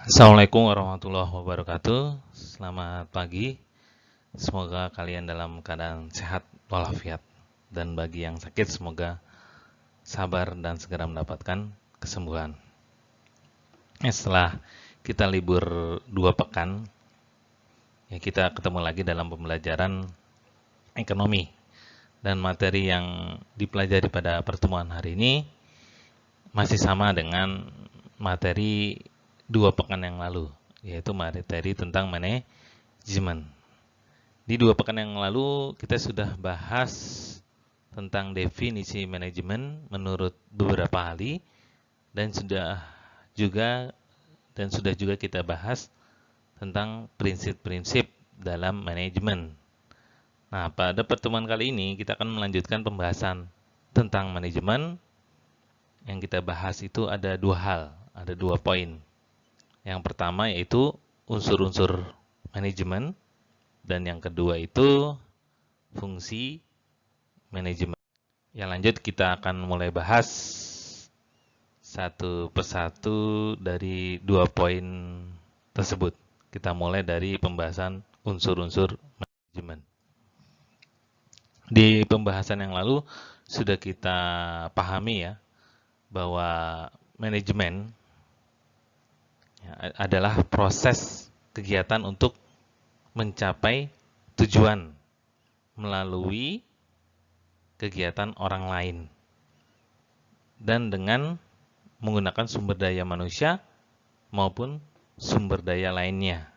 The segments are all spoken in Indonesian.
Assalamualaikum warahmatullahi wabarakatuh. Selamat pagi. Semoga kalian dalam keadaan sehat walafiat. Dan bagi yang sakit, semoga sabar dan segera mendapatkan kesembuhan. Setelah kita libur 2 pekan, ya kita ketemu lagi dalam pembelajaran ekonomi. Dan materi yang dipelajari pada pertemuan hari ini masih sama dengan materi 2 pekan yang lalu, yaitu materi tentang manajemen. Di 2 pekan yang lalu kita sudah bahas tentang definisi manajemen menurut beberapa ahli dan sudah juga kita bahas tentang prinsip-prinsip dalam manajemen. Nah, pada pertemuan kali ini kita akan melanjutkan pembahasan tentang manajemen. Yang kita bahas itu ada 2 hal, ada 2 poin. Yang pertama yaitu unsur-unsur manajemen, dan yang kedua itu fungsi manajemen. Yang lanjut kita akan mulai bahas satu persatu dari 2 poin tersebut. Kita mulai dari pembahasan unsur-unsur manajemen. Di pembahasan yang lalu sudah kita pahami ya, bahwa manajemen adalah proses kegiatan untuk mencapai tujuan melalui kegiatan orang lain dan dengan menggunakan sumber daya manusia maupun sumber daya lainnya.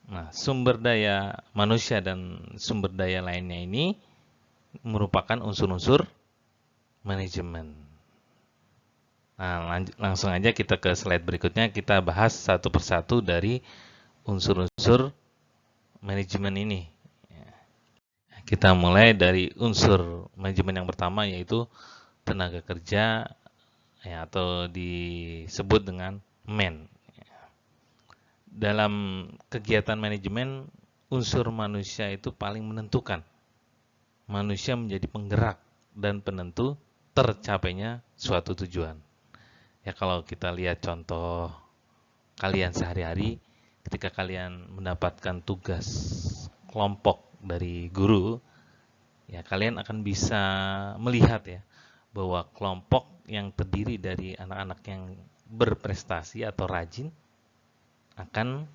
Nah, sumber daya manusia dan sumber daya lainnya ini merupakan unsur-unsur manajemen. Nah, langsung aja kita ke slide berikutnya, kita bahas satu persatu dari unsur-unsur manajemen ini. Kita mulai dari unsur manajemen yang pertama, yaitu tenaga kerja, ya, atau disebut dengan man. Dalam kegiatan manajemen, unsur manusia itu paling menentukan. Manusia menjadi penggerak dan penentu tercapainya suatu tujuan. Ya, kalau kita lihat contoh kalian sehari-hari, ketika kalian mendapatkan tugas kelompok dari guru, ya kalian akan bisa melihat ya, bahwa kelompok yang terdiri dari anak-anak yang berprestasi atau rajin akan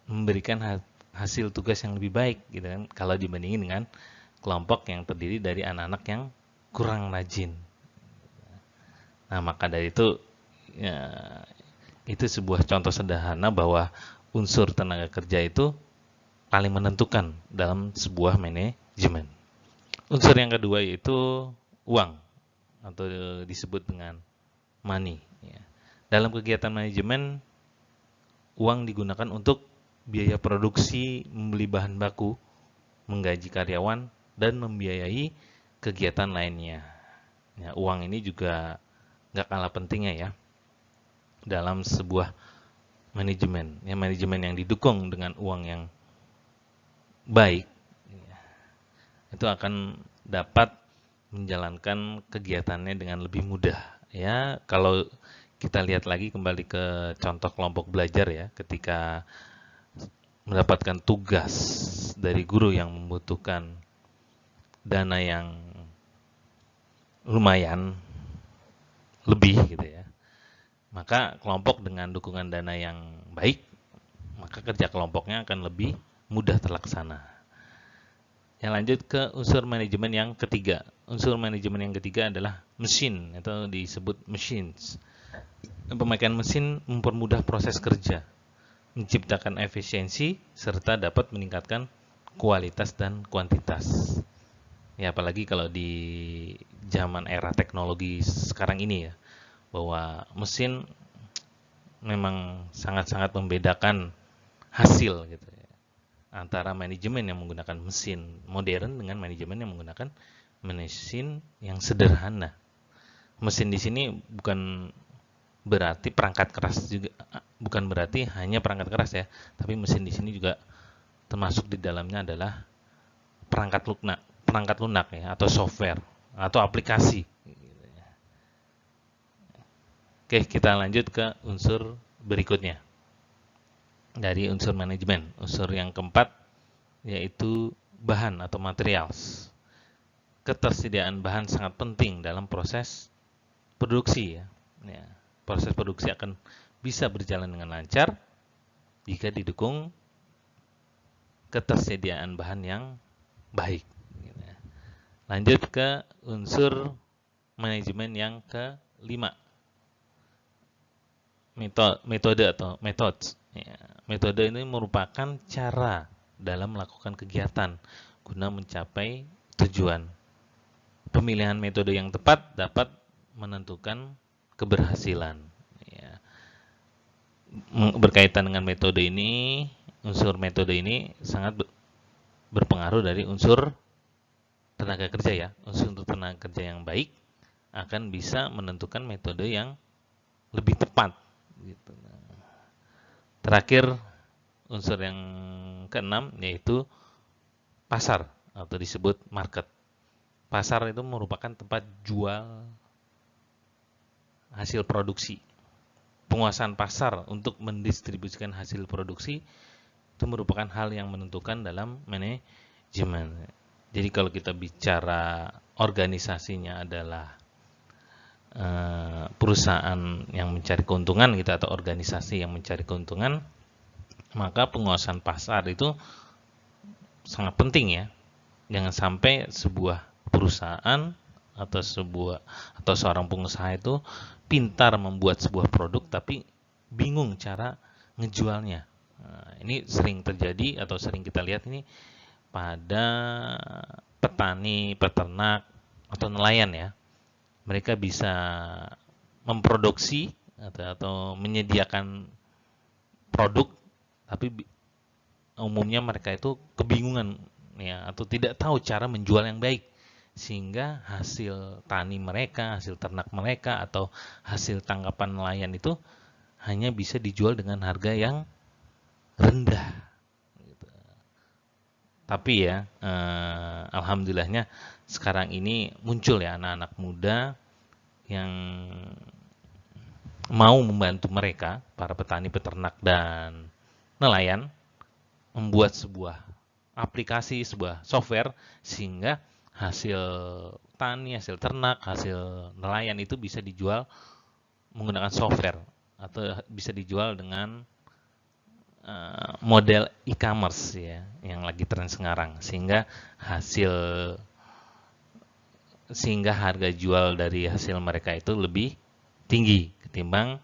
memberikan hasil tugas yang lebih baik gitu kan, kalau dibandingin dengan kelompok yang terdiri dari anak-anak yang kurang rajin. Nah, maka dari itu ya, itu sebuah contoh sederhana bahwa unsur tenaga kerja itu paling menentukan dalam sebuah manajemen. Unsur yang kedua yaitu uang, atau disebut dengan money. Dalam kegiatan manajemen, uang digunakan untuk biaya produksi, membeli bahan baku, menggaji karyawan, dan membiayai kegiatan lainnya. Ya, uang ini juga nggak kalah pentingnya ya dalam sebuah manajemen. Ya, manajemen yang didukung dengan uang yang baik, itu akan dapat menjalankan kegiatannya dengan lebih mudah. Ya, kalau kita lihat lagi kembali ke contoh kelompok belajar ya, ketika mendapatkan tugas dari guru yang membutuhkan dana yang lumayan lebih gitu ya, maka kelompok dengan dukungan dana yang baik, maka kerja kelompoknya akan lebih mudah terlaksana. Yang lanjut ke unsur manajemen yang ketiga. Unsur manajemen yang ketiga adalah mesin, atau disebut machines. Pemakaian mesin mempermudah proses kerja, menciptakan efisiensi, serta dapat meningkatkan kualitas dan kuantitas. Ya, apalagi kalau di zaman era teknologi sekarang ini ya, bahwa mesin memang sangat-sangat membedakan hasil gitu ya, antara manajemen yang menggunakan mesin modern dengan manajemen yang menggunakan mesin yang sederhana. Mesin di sini bukan berarti perangkat keras juga, bukan berarti hanya perangkat keras ya, tapi mesin di sini juga termasuk di dalamnya adalah perangkat lunak ya, atau software atau aplikasi. Oke, kita lanjut ke unsur berikutnya. Dari unsur manajemen, unsur yang keempat yaitu bahan atau materials. Ketersediaan bahan sangat penting dalam proses produksi ya. Proses produksi akan bisa berjalan dengan lancar jika didukung ketersediaan bahan yang baik. Lanjut ke unsur manajemen yang kelima, metode atau methods. Metode ini merupakan cara dalam melakukan kegiatan guna mencapai tujuan. Pemilihan metode yang tepat dapat menentukan keberhasilan. Berkaitan dengan metode ini, unsur metode ini sangat berpengaruh dari unsur tenaga kerja ya. Unsur tenaga kerja yang baik akan bisa menentukan metode yang lebih tepat. Gitu. Terakhir, unsur yang keenam yaitu pasar atau disebut market. Pasar itu merupakan tempat jual hasil produksi. Penguasaan pasar untuk mendistribusikan hasil produksi itu merupakan hal yang menentukan dalam manajemen. Jadi kalau kita bicara organisasinya adalah perusahaan yang mencari keuntungan gitu atau organisasi yang mencari keuntungan, maka penguasaan pasar itu sangat penting ya. Jangan sampai sebuah perusahaan atau seorang pengusaha itu pintar membuat sebuah produk tapi bingung cara ngejualnya. Nah, ini sering terjadi atau sering kita lihat ini pada petani, peternak, atau nelayan ya. Mereka bisa memproduksi atau menyediakan produk, tapi umumnya mereka itu kebingungan ya atau tidak tahu cara menjual yang baik, sehingga hasil tani mereka, hasil ternak mereka, atau hasil tangkapan nelayan itu hanya bisa dijual dengan harga yang rendah. Tapi ya, alhamdulillahnya sekarang ini muncul ya anak-anak muda yang mau membantu mereka, para petani, peternak, dan nelayan, membuat sebuah aplikasi, sebuah software, sehingga hasil tani, hasil ternak, hasil nelayan itu bisa dijual menggunakan software, atau bisa dijual dengan model e-commerce ya yang lagi tren sekarang, sehingga harga jual dari hasil mereka itu lebih tinggi ketimbang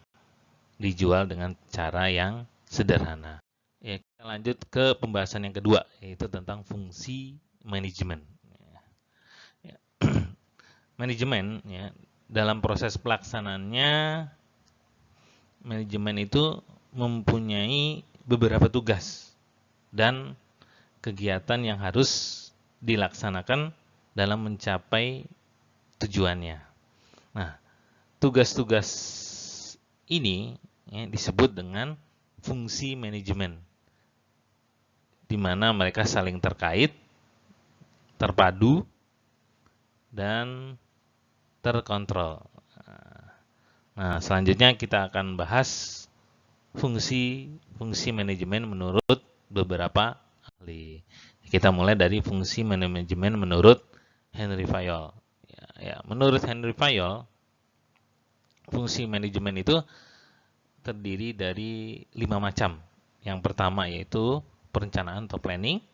dijual dengan cara yang sederhana. Ya, kita lanjut ke pembahasan yang kedua, yaitu tentang fungsi manajemen. Ya. Manajemen ya, dalam proses pelaksanaannya, manajemen itu mempunyai beberapa tugas dan kegiatan yang harus dilaksanakan dalam mencapai tujuannya. Nah, tugas-tugas ini ya, disebut dengan fungsi manajemen, di mana mereka saling terkait, terpadu, dan terkontrol. Nah, selanjutnya kita akan bahas fungsi manajemen menurut beberapa ahli. Kita mulai dari fungsi manajemen menurut Henry Fayol. Ya, menurut Henry Fayol, fungsi manajemen itu terdiri dari 5 macam. Yang pertama yaitu perencanaan atau planning.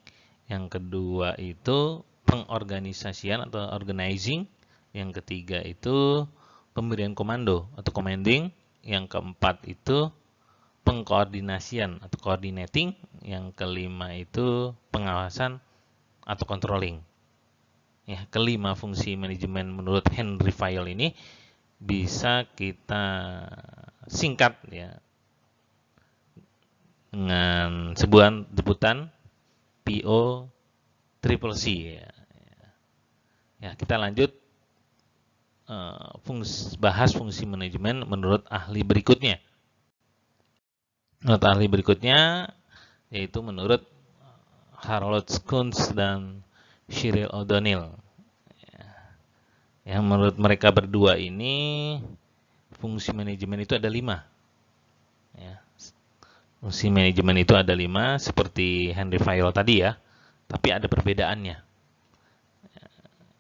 Yang kedua itu pengorganisasian atau organizing. Yang ketiga itu pemberian komando atau commanding. Yang keempat itu pengkoordinasian atau coordinating. Yang kelima itu pengawasan atau controlling. Ya, kelima fungsi manajemen menurut Henry Fayol ini bisa kita singkat ya dengan sebutan POCCC ya. Ya, kita lanjut bahas fungsi manajemen menurut ahli berikutnya. Menurut ahli berikutnya yaitu menurut Harold Schunz dan Cyril O'Donnell. Yang menurut mereka berdua ini, fungsi manajemen itu ada 5. Ya. Fungsi manajemen itu ada 5 seperti Henry Fayol tadi ya, tapi ada perbedaannya.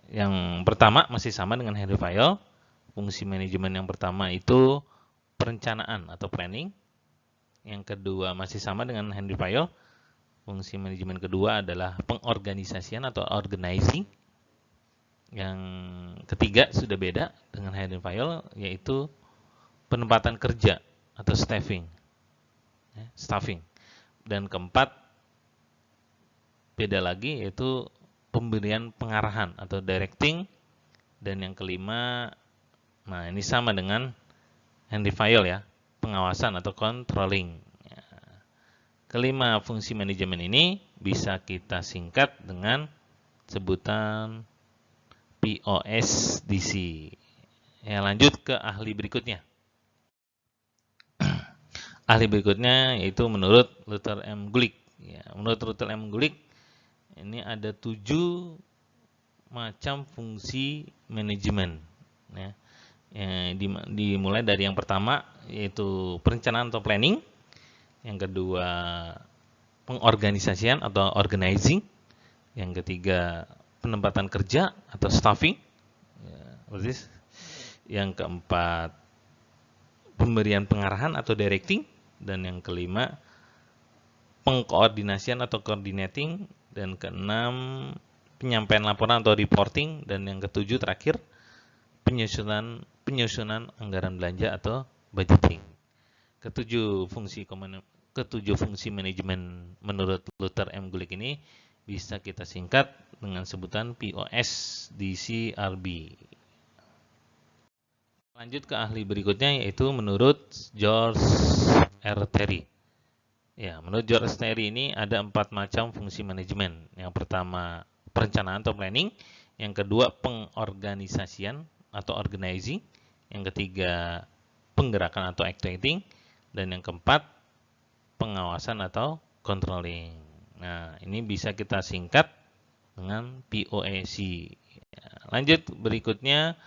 Yang pertama masih sama dengan Henry Fayol. Fungsi manajemen yang pertama itu perencanaan atau planning. Yang kedua masih sama dengan Henry Fayol. Fungsi manajemen kedua adalah pengorganisasian atau organizing. Yang ketiga sudah beda dengan Henry Fayol, yaitu penempatan kerja atau staffing. Dan keempat beda lagi, yaitu pemberian pengarahan atau directing. Dan yang kelima, nah ini sama dengan Henry Fayol ya, pengawasan atau controlling. Kelima fungsi manajemen ini bisa kita singkat dengan sebutan POSDC. Ya, lanjut ke ahli berikutnya. Ahli berikutnya yaitu menurut Luther M. Gulick. Ya, menurut Luther M. Gulick, ini ada 7 macam fungsi manajemen. Ya. Dimulai dari yang pertama yaitu perencanaan atau planning, yang kedua pengorganisasian atau organizing, yang ketiga penempatan kerja atau staffing, yang keempat pemberian pengarahan atau directing, dan yang kelima pengkoordinasian atau coordinating, dan keenam penyampaian laporan atau reporting, dan yang ketujuh terakhir penyusunan anggaran belanja atau budgeting. Ketujuh fungsi manajemen menurut Luther M. Gulick ini bisa kita singkat dengan sebutan POSDCRB. Lanjut ke ahli berikutnya yaitu menurut George R. Terry. Ya, menurut George R. Terry ini ada 4 macam fungsi manajemen. Yang pertama perencanaan atau planning, yang kedua pengorganisasian atau organizing, yang ketiga penggerakan atau activating, dan yang keempat pengawasan atau controlling. Nah, ini bisa kita singkat dengan POAC. Lanjut berikutnya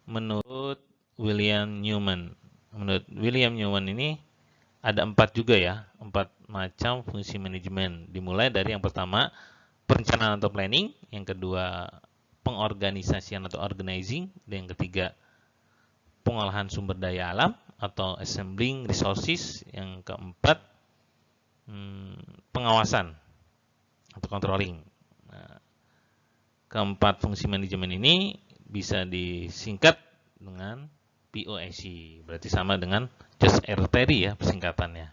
menurut William Newman. Menurut William Newman ini ada 4 juga ya, 4 macam fungsi manajemen. Dimulai dari yang pertama perencanaan atau planning, yang kedua pengorganisasian atau organizing, dan yang ketiga pengolahan sumber daya alam atau assembling resources, yang keempat pengawasan atau controlling. Nah, keempat fungsi manajemen ini bisa disingkat dengan POAC, berarti sama dengan George R. Terry ya persingkatannya.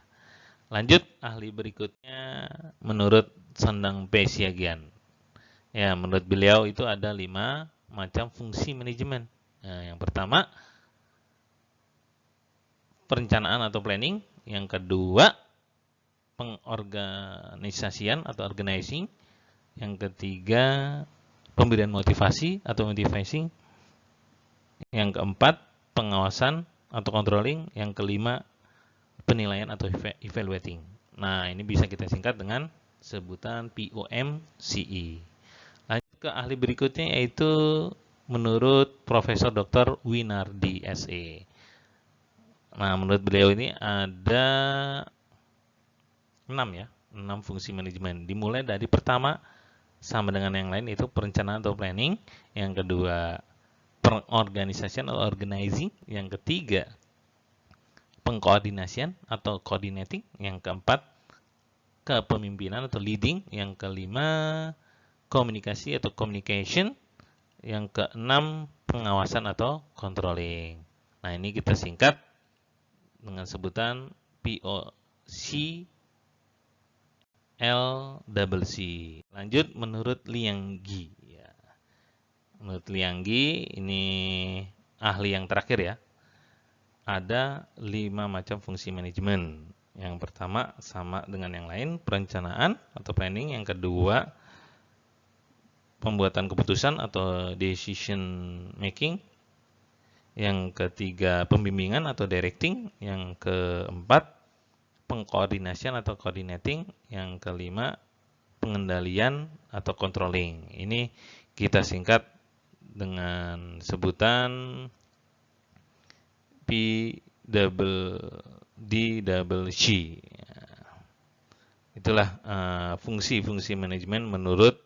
Lanjut ahli berikutnya menurut Sandang P. Siagian. Ya, menurut beliau itu ada 5 macam fungsi manajemen. Nah, yang pertama perencanaan atau planning, yang kedua pengorganisasian atau organizing, yang ketiga pemberian motivasi atau motivation, yang keempat pengawasan atau controlling, yang kelima penilaian atau evaluating. Nah, ini bisa kita singkat dengan sebutan POMCE. Lanjut ke ahli berikutnya yaitu menurut Profesor Dr. Winardi SE. Nah, menurut beliau ini ada 6 fungsi manajemen. Dimulai dari pertama sama dengan yang lain yaitu perencanaan atau planning, yang kedua pengorganisasian atau organizing, yang ketiga pengkoordinasian atau coordinating, yang keempat kepemimpinan atau leading, yang kelima komunikasi atau communication, yang keenam pengawasan atau controlling. Nah, ini kita singkat dengan sebutan POC LCC. Lanjut menurut Liang Gi. Ya. Menurut Liang Gi ini ahli yang terakhir ya. Ada 5 macam fungsi manajemen. Yang pertama sama dengan yang lain, perencanaan atau planning. Yang kedua pembuatan keputusan atau decision making. Yang ketiga pembimbingan atau directing. Yang keempat pengkoordinasian atau coordinating, yang kelima pengendalian atau controlling. Ini kita singkat dengan sebutan P double D double C. Itulah fungsi-fungsi manajemen menurut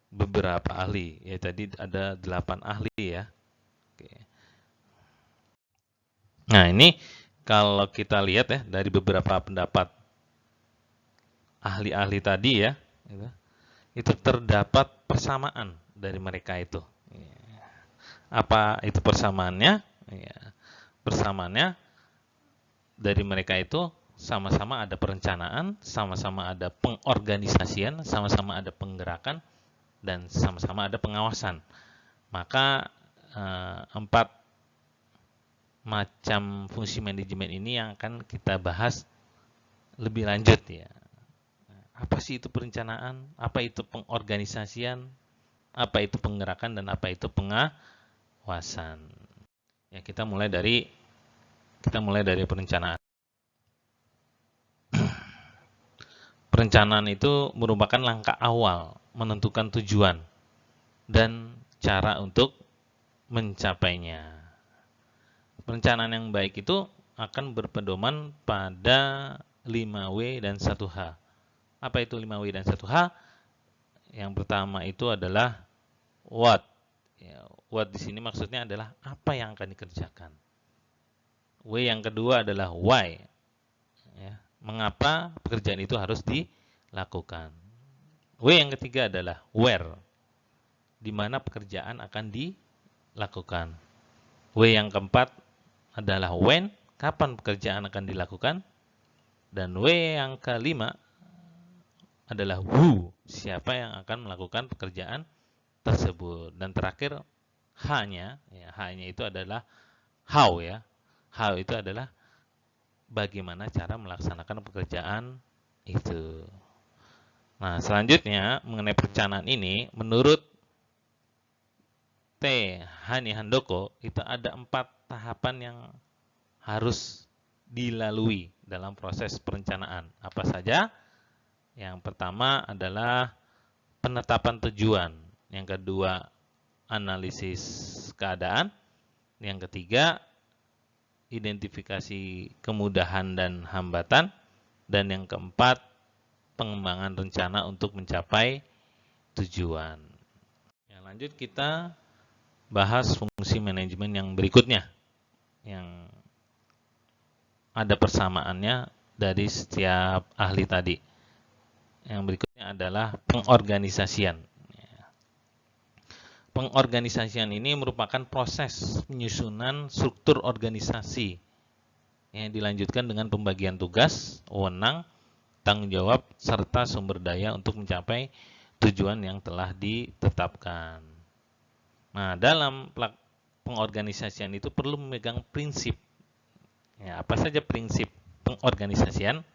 beberapa ahli. Ya tadi ada 8 ahli ya. Oke. Nah ini kalau kita lihat ya dari beberapa pendapat ahli-ahli tadi ya, itu terdapat persamaan dari mereka itu. Apa itu persamaannya? Ya, persamaannya dari mereka itu sama-sama ada perencanaan, sama-sama ada pengorganisasian, sama-sama ada penggerakan, dan sama-sama ada pengawasan. Maka 4 macam fungsi manajemen ini yang akan kita bahas lebih lanjut ya. Apa sih itu perencanaan? Apa itu pengorganisasian? Apa itu penggerakan? Dan apa itu pengawasan? Ya, kita mulai dari perencanaan. Perencanaan itu merupakan langkah awal menentukan tujuan dan cara untuk mencapainya. Perencanaan yang baik itu akan berpedoman pada 5W dan 1H. Apa itu 5W dan 1H? Yang pertama itu adalah what. Ya, what di sini maksudnya adalah apa yang akan dikerjakan. W yang kedua adalah why. Ya, mengapa pekerjaan itu harus dilakukan. W yang ketiga adalah where, di mana pekerjaan akan dilakukan. W yang keempat adalah when, kapan pekerjaan akan dilakukan. Dan W yang kelima adalah who, siapa yang akan melakukan pekerjaan tersebut. Dan terakhir H-nya, ya, H-nya itu adalah how ya. How itu adalah bagaimana cara melaksanakan pekerjaan itu. Nah, selanjutnya mengenai perencanaan ini, menurut T. Hani Handoko, itu ada 4 tahapan yang harus dilalui dalam proses perencanaan. Apa saja? Yang pertama adalah penetapan tujuan. Yang kedua, analisis keadaan. Yang ketiga, identifikasi kemudahan dan hambatan. Dan yang keempat, pengembangan rencana untuk mencapai tujuan. Yang lanjut kita bahas fungsi manajemen yang berikutnya, yang ada persamaannya dari setiap ahli tadi. Yang berikutnya adalah pengorganisasian. Pengorganisasian ini merupakan proses penyusunan struktur organisasi yang dilanjutkan dengan pembagian tugas, wewenang, tanggung jawab, serta sumber daya untuk mencapai tujuan yang telah ditetapkan. Nah, dalam pengorganisasian itu perlu memegang prinsip. Ya, apa saja prinsip pengorganisasian?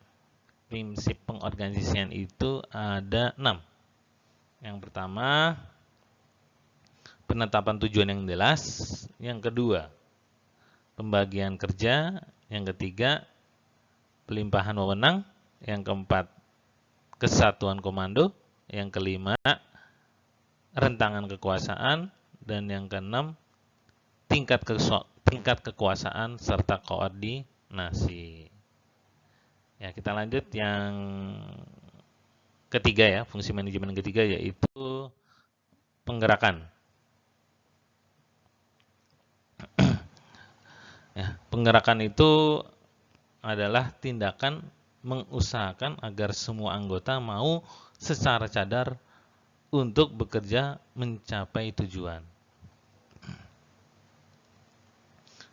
Prinsip pengorganisasian itu ada 6. Yang pertama, penetapan tujuan yang jelas. Yang kedua, pembagian kerja. Yang ketiga, pelimpahan wewenang. Yang keempat, kesatuan komando. Yang kelima, rentangan kekuasaan. Dan yang keenam, tingkat kekuasaan serta koordinasi. Ya, kita lanjut yang ketiga ya, fungsi manajemen ketiga yaitu penggerakan. Ya, penggerakan itu adalah tindakan mengusahakan agar semua anggota mau secara sadar untuk bekerja mencapai tujuan.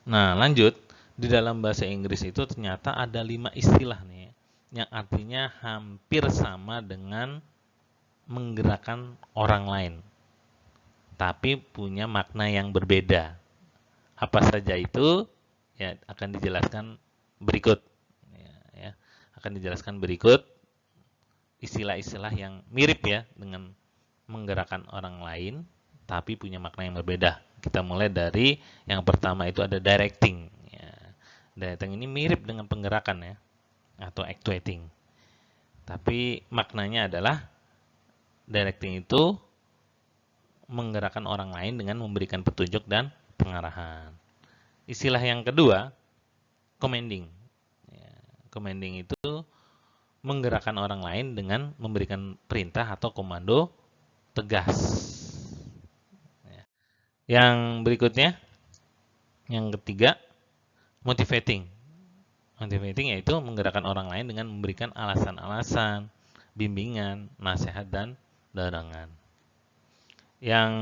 Nah, lanjut. Di dalam bahasa Inggris itu ternyata ada 5 istilah nih, yang artinya hampir sama dengan menggerakkan orang lain, tapi punya makna yang berbeda. Apa saja itu? Ya, akan dijelaskan berikut. Ya, akan dijelaskan berikut istilah-istilah yang mirip ya dengan menggerakkan orang lain, tapi punya makna yang berbeda. Kita mulai dari yang pertama itu ada directing. Ya, directing ini mirip dengan penggerakan ya, atau actuating. Tapi maknanya adalah directing itu menggerakkan orang lain dengan memberikan petunjuk dan pengarahan. Istilah yang kedua commanding. Ya, commanding itu menggerakkan orang lain dengan memberikan perintah atau komando tegas. Ya. Yang berikutnya, yang ketiga, motivating. Motivating yaitu menggerakkan orang lain dengan memberikan alasan-alasan, bimbingan, nasihat, dan dorongan. Yang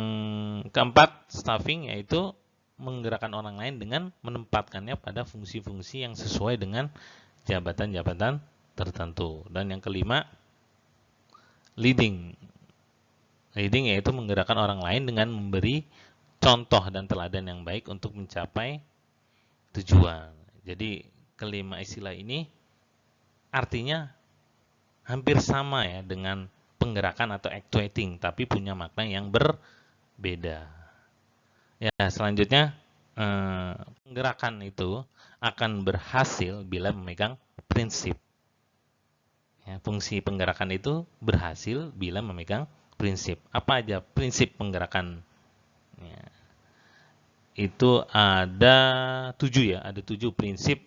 keempat, staffing yaitu menggerakkan orang lain dengan menempatkannya pada fungsi-fungsi yang sesuai dengan jabatan-jabatan tertentu. Dan yang kelima, leading. Leading yaitu menggerakkan orang lain dengan memberi contoh dan teladan yang baik untuk mencapai tujuan. Jadi kelima istilah ini artinya hampir sama ya dengan penggerakan atau actuating, tapi punya makna yang berbeda. Ya, selanjutnya penggerakan itu akan berhasil bila memegang prinsip. Ya, fungsi penggerakan itu berhasil bila memegang prinsip. Apa aja prinsip penggerakan? Ya, itu ada 7 ya, ada 7 prinsip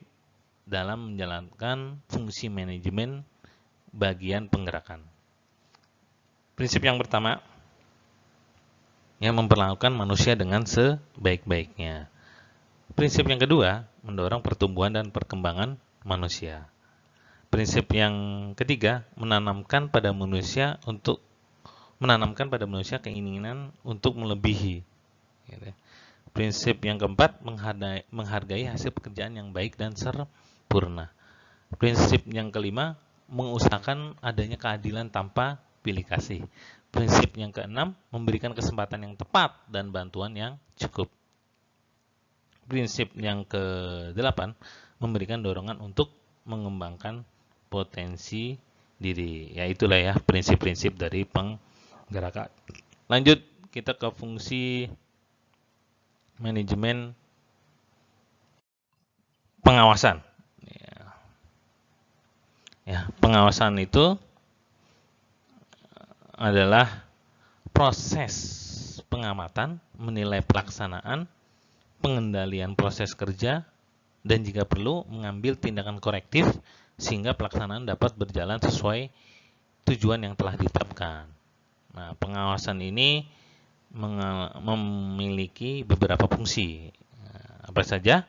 dalam menjalankan fungsi manajemen bagian penggerakan. Prinsip yang pertama, yang memperlakukan manusia dengan sebaik-baiknya. Prinsip yang kedua, mendorong pertumbuhan dan perkembangan manusia. Prinsip yang ketiga, menanamkan pada manusia keinginan untuk melebihi. Prinsip yang keempat, menghargai hasil pekerjaan yang baik dan sempurna. Prinsip yang kelima, mengusahakan adanya keadilan tanpa pilih kasih. Prinsip yang keenam, memberikan kesempatan yang tepat dan bantuan yang cukup. Prinsip yang kedelapan, memberikan dorongan untuk mengembangkan potensi diri. Ya, itulah ya prinsip-prinsip dari penggerakan. Lanjut kita ke fungsi manajemen pengawasan. Ya, pengawasan itu adalah proses pengamatan, menilai pelaksanaan, pengendalian proses kerja, dan jika perlu mengambil tindakan korektif sehingga pelaksanaan dapat berjalan sesuai tujuan yang telah ditetapkan. Nah, pengawasan ini memiliki beberapa fungsi. Apa saja?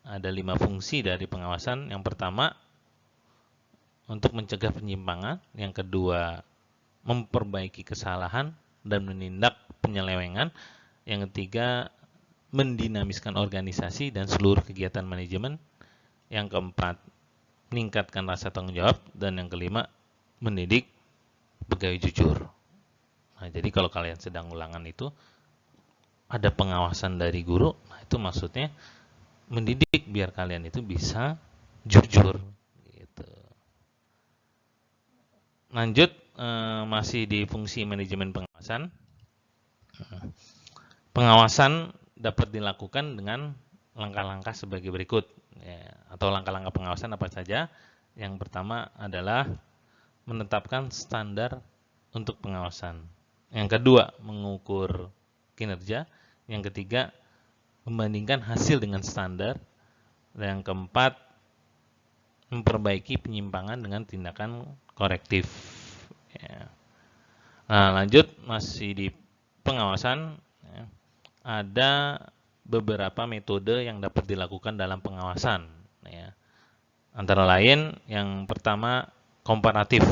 Ada 5 fungsi dari pengawasan. Yang pertama, untuk mencegah penyimpangan. Yang kedua, memperbaiki kesalahan dan menindak penyelewengan. Yang ketiga, mendinamiskan organisasi dan seluruh kegiatan manajemen. Yang keempat, meningkatkan rasa tanggung jawab. Dan yang kelima, mendidik pegawai jujur. Nah, jadi kalau kalian sedang ulangan itu ada pengawasan dari guru, nah itu maksudnya mendidik biar kalian itu bisa jujur. Gitu. Lanjut, masih di fungsi manajemen pengawasan. Pengawasan dapat dilakukan dengan langkah-langkah sebagai berikut. Ya, atau langkah-langkah pengawasan apa saja? Yang pertama adalah menetapkan standar untuk pengawasan. Yang kedua, mengukur kinerja. Yang ketiga, membandingkan hasil dengan standar. Dan yang keempat, memperbaiki penyimpangan dengan tindakan korektif. Ya. Nah, lanjut masih di pengawasan. Ya. Ada beberapa metode yang dapat dilakukan dalam pengawasan. Ya. Antara lain, yang pertama komparatif.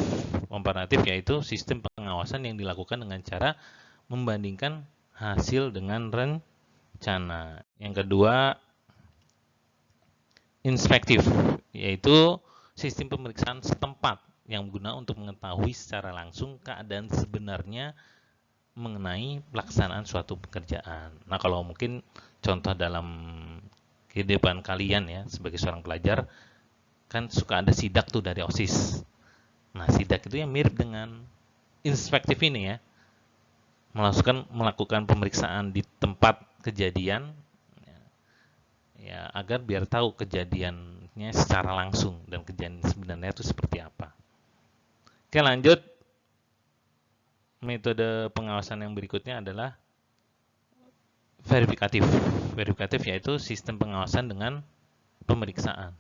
Komparatif yaitu sistem pengawasan yang dilakukan dengan cara membandingkan hasil dengan rencana. Yang kedua, inspektif, yaitu sistem pemeriksaan setempat yang guna untuk mengetahui secara langsung keadaan sebenarnya mengenai pelaksanaan suatu pekerjaan. Nah, kalau mungkin contoh dalam kehidupan kalian ya sebagai seorang pelajar, kan suka ada sidak tuh dari OSIS. Nah, sidak itu yang mirip dengan inspektif ini ya. Melakukan pemeriksaan di tempat kejadian ya, agar biar tahu kejadiannya secara langsung dan kejadian sebenarnya itu seperti apa. Oke, lanjut. Metode pengawasan yang berikutnya adalah verifikatif. Verifikatif yaitu sistem pengawasan dengan pemeriksaan.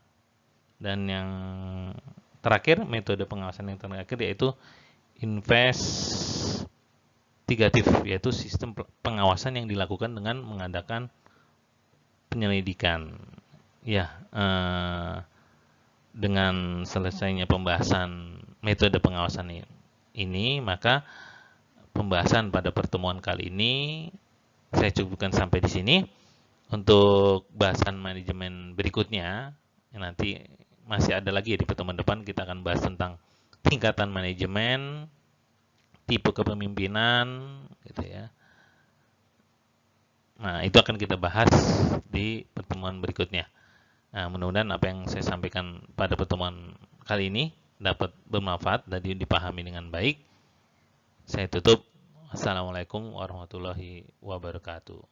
Dan yang terakhir, metode pengawasan yang terakhir yaitu investigatif, yaitu sistem pengawasan yang dilakukan dengan mengadakan penyelidikan. Ya, dengan selesainya pembahasan metode pengawasan ini, maka pembahasan pada pertemuan kali ini saya cukupkan sampai di sini. Untuk bahasan manajemen berikutnya, yang nanti masih ada lagi di pertemuan depan, kita akan bahas tentang tingkatan manajemen, tipe kepemimpinan, gitu ya. Nah, itu akan kita bahas di pertemuan berikutnya. Nah, mudah-mudahan apa yang saya sampaikan pada pertemuan kali ini dapat bermanfaat dan dipahami dengan baik. Saya tutup. Assalamualaikum warahmatullahi wabarakatuh.